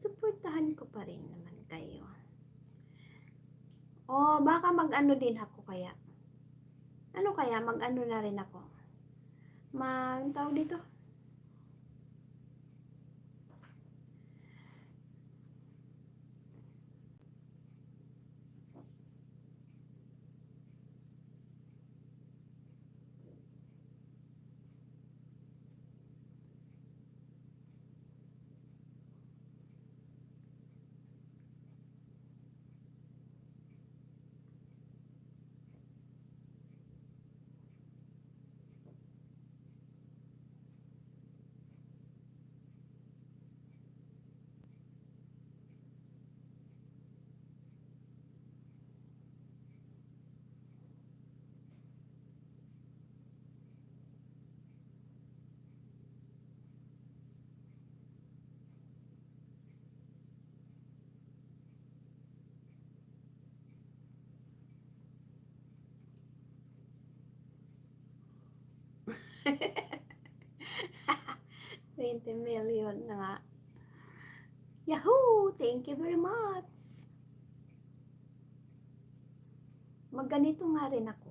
Suportahan ko pa rin naman kayo. O baka mag-ano din ako kaya. Ano kaya, mag-ano na rin ako. Tawag dito? $20 million na nga. Yahoo! Thank you very much. Magganito nga rin ako.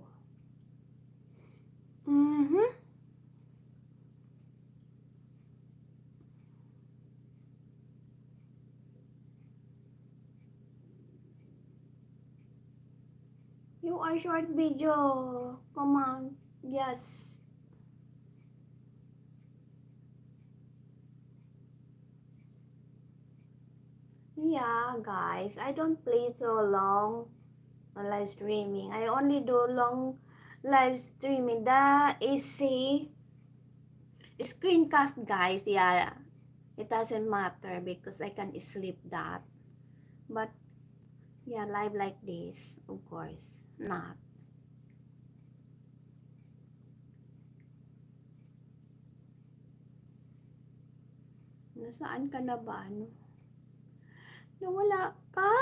You are short video. Come on. Yes. Yeah, guys. I don't play so long on live streaming. I only do long live streaming. The easy screencast, guys. Yeah. It doesn't matter because I can sleep that. But yeah, live like this, of course, not. Nasaan ka na ba? Ano? Nawala ka.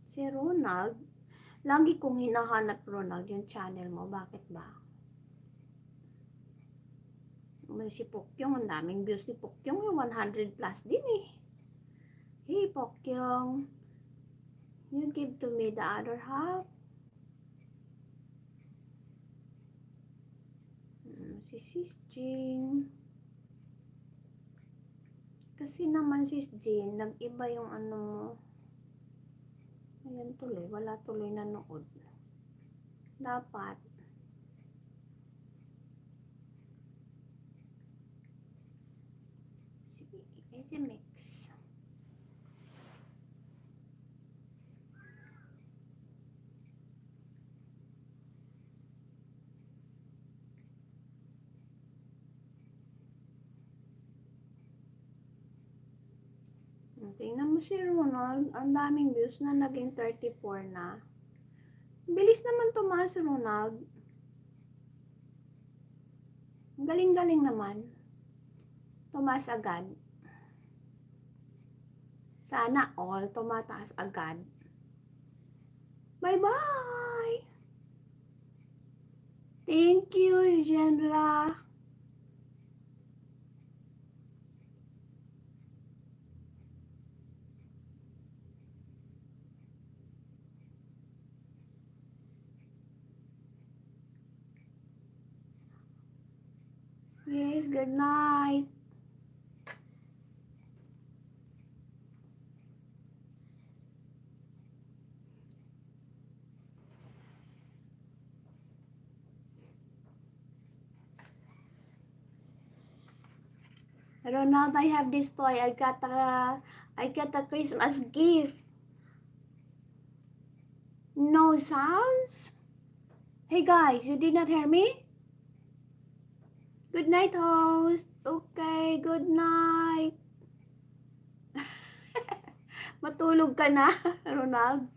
Si Ronald. Lagi kong hinahanap, Ronald, yung channel mo. Bakit ba? May si Pokyong. Ang daming views ni Pokyong. Yung 100 plus din eh. Hey, Pokyong. You give to me the other half. Si Sis Jean. Kasi naman Sis Jean, nag-iba yung ano mo. Ayan tuloy, wala tuloy nanood. Dapat. Sige, mix. Tingnan mo si Ronald, ang daming views na naging 34 na. Bilis naman tumaas, Ronald. Galing-galing naman. Tumaas agad. Sana all tumataas agad. Bye-bye! Thank you, Jenra. Yes, good night. Ronald, I have this toy. I got a Christmas gift. No sounds? Hey guys, you did not hear me? Good night, host. Okay, good night. Matulog ka na, Ronald.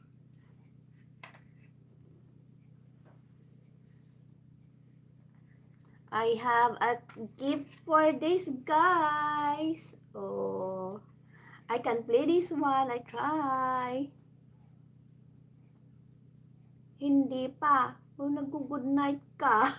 I have a gift for this, guys. Oh, I can play this one. I try. Hindi pa. Oh, nag-good night ka.